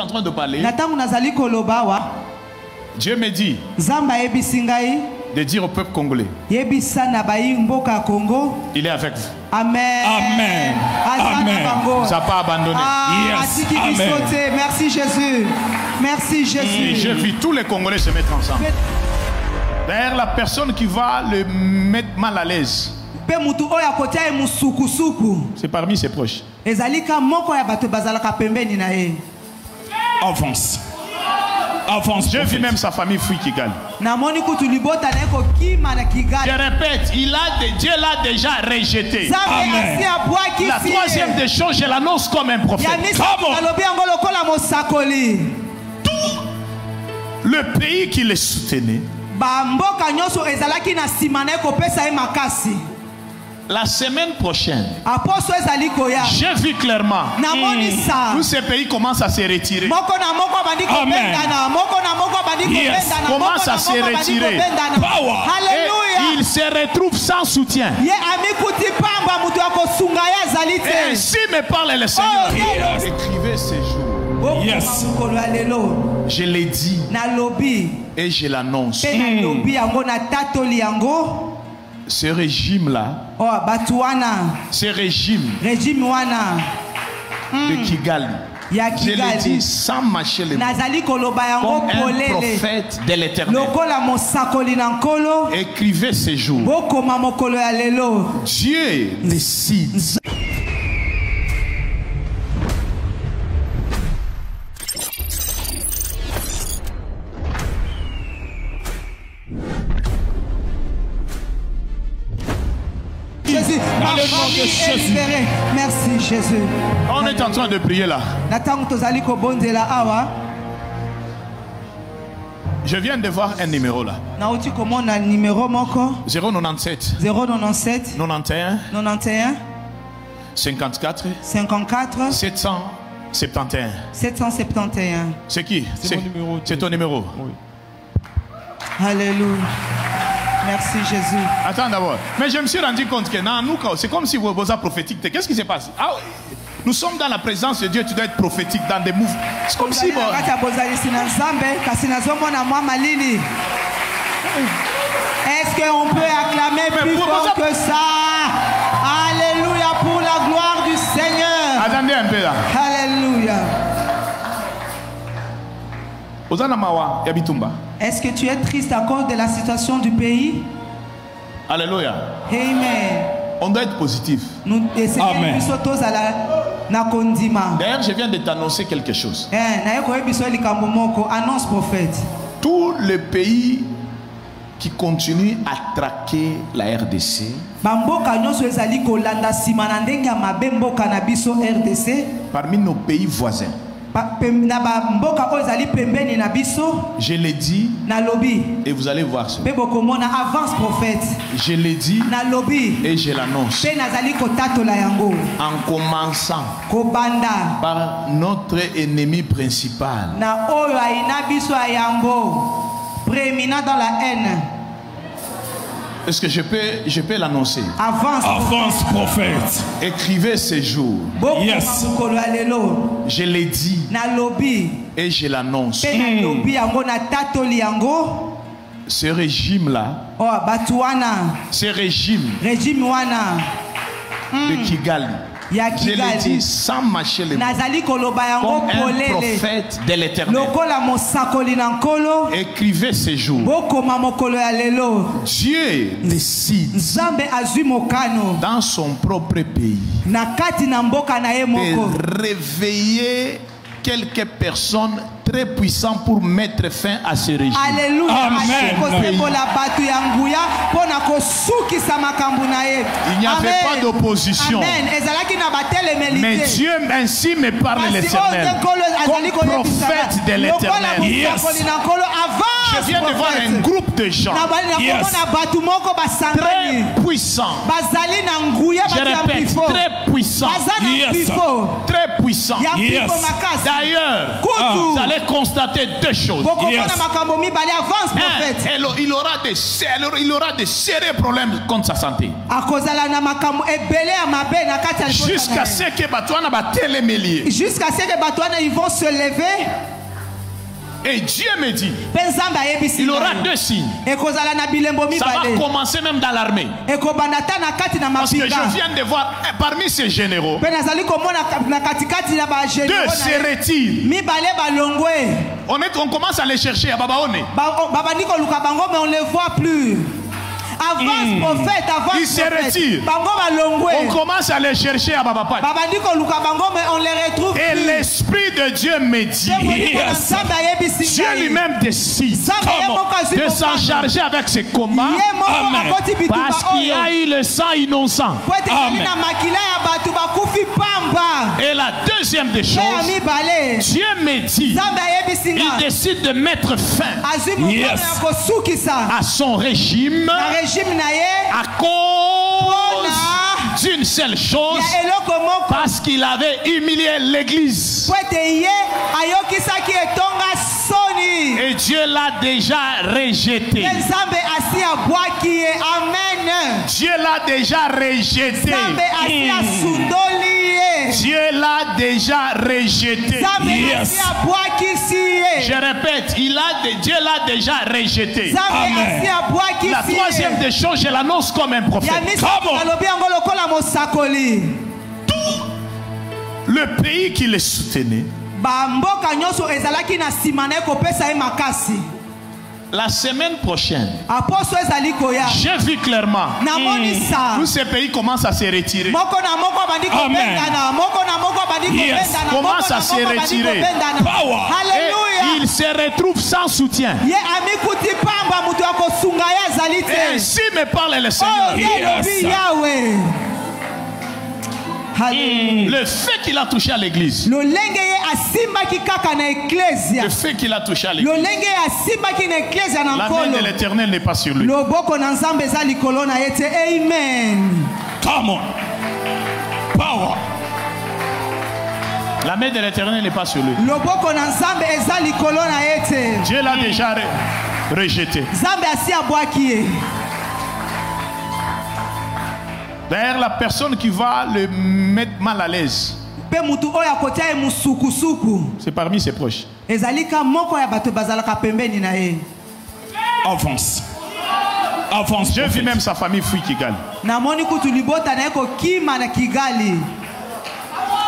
en train de parler, natangu nazali koloba wa Dieu me dit Zamba yebisi ngai de dire au peuple congolais, yebisa na bayi mboka Congo, il est avec vous. Amen. Amen. Amen. Il ne vous a pas abandonné. Yes. Amen. Merci Jésus. Merci Jésus. Et je vis tous les Congolais se mettre ensemble. D'ailleurs, la personne qui va le mettre mal à l'aise, c'est parmi ses proches. Avance. Avance. Je vis même sa famille fuit Kigali. Je répète, Dieu l'a déjà rejeté. Amen. La troisième des choses, je l'annonce comme un prophète. Tout le pays qui les soutenait, la semaine prochaine, j'ai vu clairement tous ces pays commencent à se retirer. Amen. Yes. Commencent à se retirer. Et ils se retrouvent sans soutien. Et ainsi me parle le Seigneur. Écrivez ces jours. Yes. Je l'ai dit et je l'annonce. Ce régime-là, ce régime de Kigali, je l'ai dit sans mâcher les mots, comme un prophète de l'Éternel. Écrivez ces jours. Dieu décide. Jésus, merci Jésus. On est en train de prier là. Je viens de voir un numéro là. 097 097 91 91 54 54 771. 771. C'est qui? C'est ton numéro. Oui. Alléluia. Merci Jésus. Attends d'abord. Mais je me suis rendu compte que c'est comme si vous êtes prophétique. Qu'est-ce qui se passe? Nous sommes dans la présence de Dieu. Tu dois être prophétique dans des mouvements. C'est comme si... Est-ce qu'on peut acclamer plus fort que ça? Alléluia pour la gloire du Seigneur. Attendez un peu là. Alléluia. Est-ce que tu es triste à cause de la situation du pays? Alléluia. Amen. On doit être positif. Amen. D'ailleurs, je viens de t'annoncer quelque chose. Annonce prophète. Tout le pays qui continue à traquer la RDC, parmi nos pays voisins, je l'ai dit et vous allez voir ça. Je l'ai dit et je l'annonce. En commençant par notre ennemi principal, prééminent dans la haine. Est-ce que je peux l'annoncer? Avance prophète. Écrivez ces jours. Yes. Je l'ai dit et je l'annonce. Ce régime-là, ce régime de Kigali, je l'ai dit sans mâcher les mots, comme un prophète de l'Éternel. Écrivez ces jours. Dieu décide dans son propre pays de réveiller quelques personnes très puissantes pour mettre fin à ce régime. Alléluia. Amen. Il n'y avait pas d'opposition. Mais Dieu ainsi me parle l'Éternel. Comme prophète de l'Éternel. Yes. Je viens de voir un groupe de gens très puissants. Je répète, très puissants. Très puissants. D'ailleurs, vous allez constater deux choses. Il aura des sérieux problèmes contre sa santé. Jusqu'à ce que Batouana va télémélier. Jusqu'à ce que Batouana ils vont se lever. Et Dieu me dit, il aura deux signes. Ça va commencer même dans l'armée. Parce que je viens de voir parmi ces généraux, deux se retirent. On commence à les chercher à Babaone. Mais on ne les voit plus. Avance prophète, avance il se retire. On commence à les chercher à Babapat. Mais on les retrouve. Et l'Esprit de Dieu me dit, Dieu lui-même décide de s'en charger avec ses combats. Amen. Parce qu'il y a eu le sang innocent. Amen. Et la deuxième des choses, Dieu me dit, il décide de mettre fin à son régime. À cause d'une seule chose, parce qu'il avait humilié l'église. Et Dieu l'a déjà rejeté. Dieu l'a déjà rejeté. Dieu l'a déjà rejeté. Je répète, Dieu l'a déjà rejeté. Amen. La troisième des choses, je l'annonce comme un prophète. Tout le pays qui les soutenait, la semaine prochaine, j'ai vu clairement, tous ces pays commencent à se retirer. Amen. Yes. Commencent à se retirer. Et ils se retrouvent sans soutien. Et ainsi me parle le Seigneur. Le fait qu'il a touché à l'église. Le fait qu'il a touché à l'église. La main de l'Éternel n'est pas sur lui. Amen. Come on. Power. La main de l'Éternel n'est pas sur lui. Dieu l'a déjà rejeté. D'ailleurs, la personne qui va le mettre mal à l'aise, c'est parmi ses proches. Avance. Avance. J'ai vu même sa famille fuir Kigali.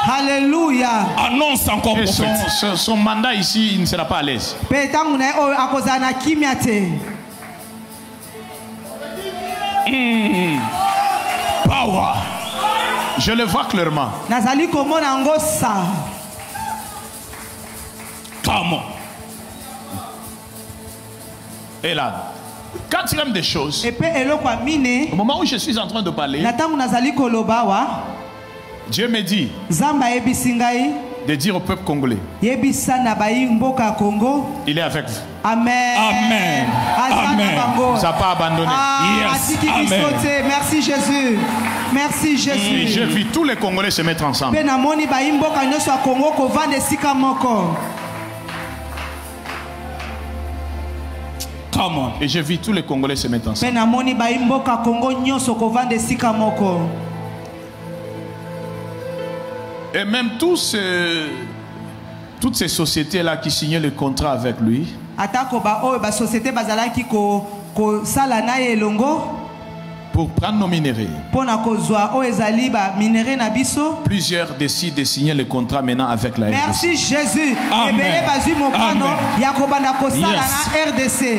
Alléluia. Annonce encore prophète. Son mandat ici, il ne sera pas à l'aise. Power. Je le vois clairement. Come on. Et là, quatrième des choses, au moment où je suis en train de parler, Dieu me dit de dire au peuple congolais, il est avec vous. Amen. Amen. Amen. Ça n'a pas abandonné. Yes. Amen. Merci Jésus. Merci Jésus. Et je vis tous les Congolais se mettre ensemble. Come on. Et je vis tous les Congolais se mettre ensemble. Et même toutes ces sociétés-là qui signaient le contrat avec lui, pour prendre nos minéraux, plusieurs décident de signer le contrat maintenant avec la RDC. Merci Jésus. Amen. RDC.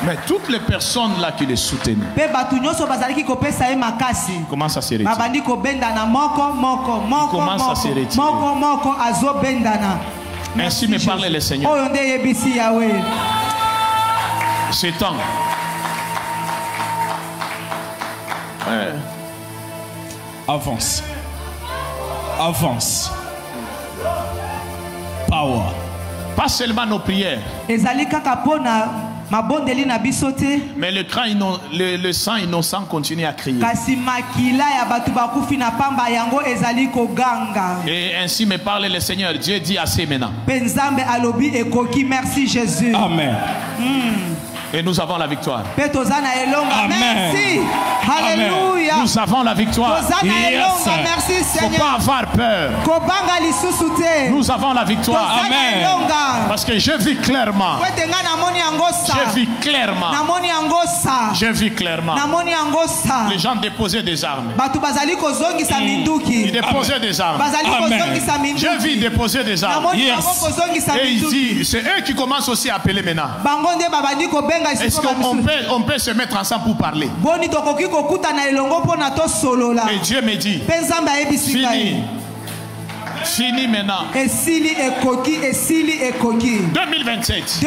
Mais toutes les personnes là qui les soutenaient commencent à se retirer. Commencent à se retirer. Ainsi me parle le Seigneur. C'est temps. Ouais. Avance. Avance. Power. Pas seulement nos prières. Mais le sang innocent continue à crier. Et ainsi me parle le Seigneur. Dieu dit assez maintenant. Merci Jésus. Amen. Et nous avons la victoire. Amen. Merci. Alléluia. Nous avons la victoire. Yes. Merci Seigneur. Faut pas avoir peur. Nous avons la victoire. Amen. Parce que je vis clairement. Je vis clairement. Je vis clairement. Les gens déposaient des armes. Ils déposaient des armes. Amen. Je vis déposer des armes. Yes. Et il dit, c'est eux qui commencent aussi à appeler maintenant. Est-ce qu'on peut se mettre ensemble pour parler? Et Dieu me dit, fini. Fini maintenant. 2027.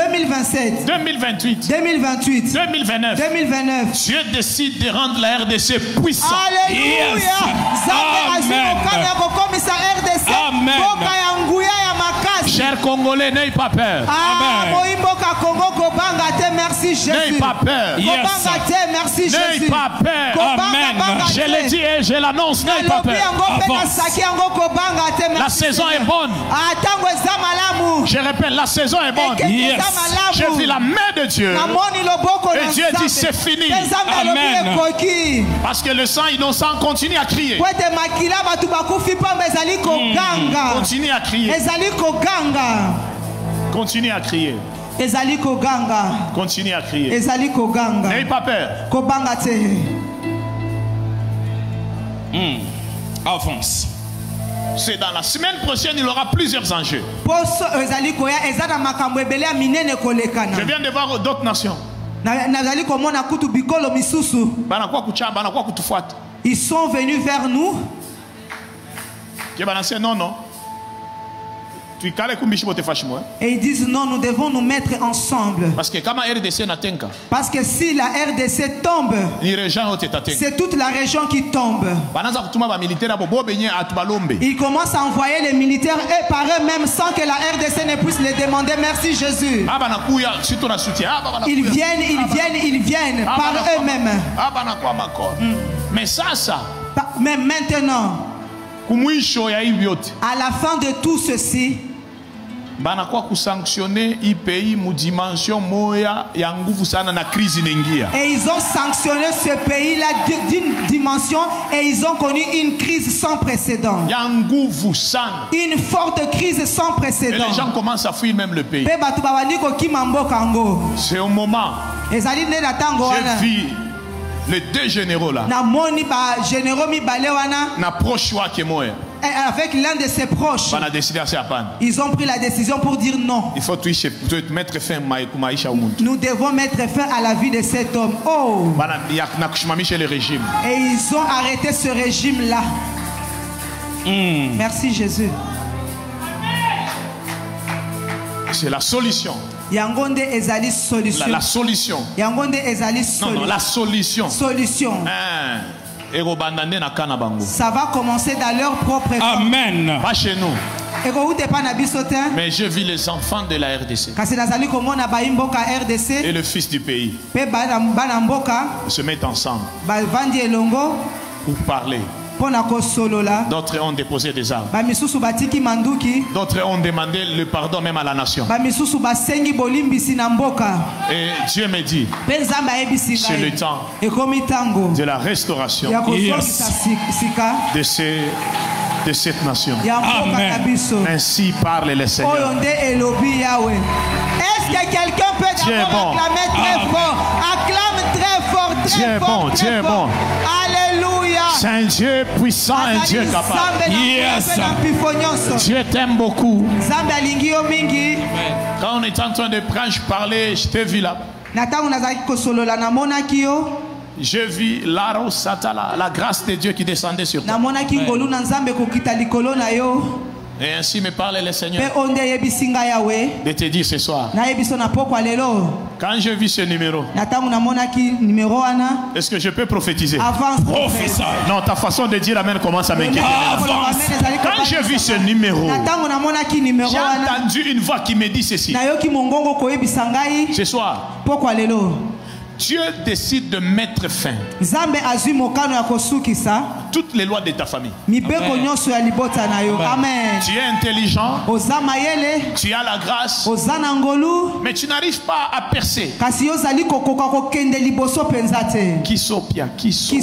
2028. 2029. Dieu décide de rendre la RDC puissante. Alléluia. Yes. Amen. Chers Congolais, n'ayez pas peur. Merci Jésus. N'ayez pas peur. Yes. Merci Jésus. N'ayez pas peur. Amen. Je l'ai dit et je l'annonce. N'ayez pas peur. La saison est bonne. Je répète, la saison est bonne. Yes. Je vis la main de Dieu. Et Dieu dit c'est fini. Amen. Parce que le sang innocent continue à crier. Continue à crier. Continue à crier. Continue à crier. N'ayez pas peur. Avance. C'est dans la semaine prochaine, il y aura plusieurs enjeux. Je viens de voir d'autres nations. Ils sont venus vers nous. Non, non. Et ils disent non, nous devons nous mettre ensemble. Parce que si la RDC tombe, c'est toute la région qui tombe. Ils commencent à envoyer les militaires eux par eux-mêmes sans que la RDC ne puisse les demander. Merci Jésus. Ils viennent par eux-mêmes. Mais ça. Mais maintenant, à la fin de tout ceci, sanctionner le pays mu dimension moya ya nguvu sana na crise inengia. Et ils ont sanctionné ce pays là d'une dimension et ils ont connu une crise sans précédent. Ya nguvu sana. Une forte crise sans précédent. Et les gens commencent à fuir même le pays. C'est au moment. Je vis les deux généraux là. Avec l'un de ses proches, ils ont pris la décision pour dire non. Il faut mettre fin. Nous devons mettre fin à la vie de cet homme. Oh. Et ils ont arrêté ce régime-là. Merci Jésus. C'est la solution. La solution. Non, la solution. Ça va commencer dans leur propre temps. Amen. Pas chez nous. Mais je vis les enfants de la RDC. Et le fils du pays. Ils se mettent ensemble pour parler. D'autres ont déposé des armes. D'autres ont demandé le pardon même à la nation. Et Dieu me dit, c'est le temps de la restauration de cette nation. Amen. Ainsi parle le Seigneur. Est-ce que quelqu'un peut acclamer très fort? Acclame très fort, très fort, très fort. Alléluia. C'est un Dieu puissant, un Dieu capable. Yes. Dieu t'aime beaucoup. Quand on est en train de parler, je t'ai vu là. Je vis la grâce de Dieu qui descendait sur toi. Et ainsi me parle le Seigneur de te dire ce soir, quand je vis ce numéro, est-ce que je peux prophétiser? Non, ta façon de dire amen commence à m'inquiéter. Quand je vis ce numéro, j'ai entendu une voix qui me dit ceci. Ce soir, Dieu décide de mettre fin à toutes les lois de ta famille. Amen. Tu es intelligent, tu as la grâce, mais tu n'arrives pas à percer. Kisopia. Si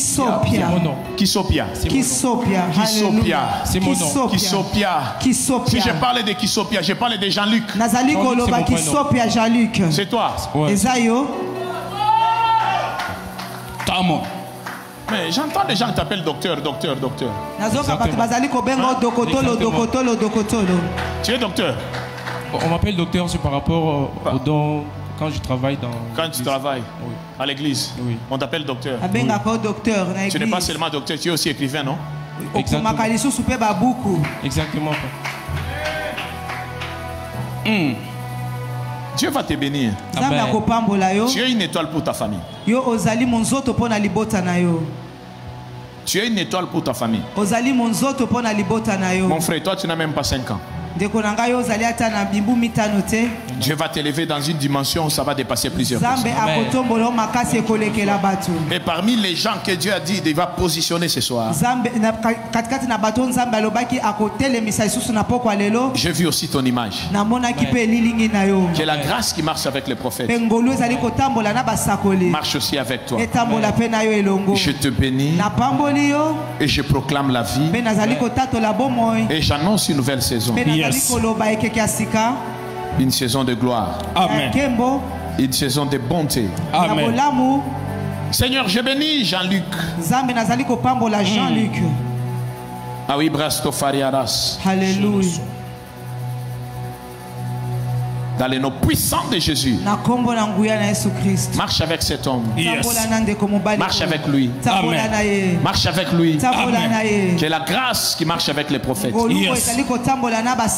je parle de Kisopia, je parle de Jean-Luc. C'est toi. Mais j'entends des gens qui t'appellent docteur. Tu es docteur? On m'appelle docteur, c'est par rapport aux dons quand je travaille dans... Quand tu travailles à l'église, on t'appelle docteur. Tu n'es pas seulement docteur, tu es aussi écrivain, non? Exactement. Dieu va te bénir. Tu es une étoile pour ta famille. Tu es une étoile pour ta famille. Mon frère, toi tu n'as même pas 5 ans. Dieu va t'élever dans une dimension où ça va dépasser plusieurs personnes. Et parmi les gens que Dieu a dit il va positionner ce soir, j'ai vu aussi ton image. Que la grâce qui marche avec les prophètes marche aussi avec toi. Je te bénis et je proclame la vie et j'annonce une nouvelle saison. Une saison de gloire. Amen. Une saison de bonté. Amen. Seigneur, je bénis Jean-Luc. Ah oui, Brasto Fariaras. Alléluia. Dans les noms puissants de Jésus. Marche avec cet homme. Yes. Marche avec lui. Amen. Marche avec lui. Amen. Que la grâce qui marche avec les prophètes. Yes.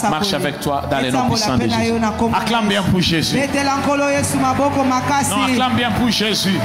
Marche avec toi dans les noms puissants de Jésus. Acclame bien pour Jésus. Non, acclame bien pour Jésus.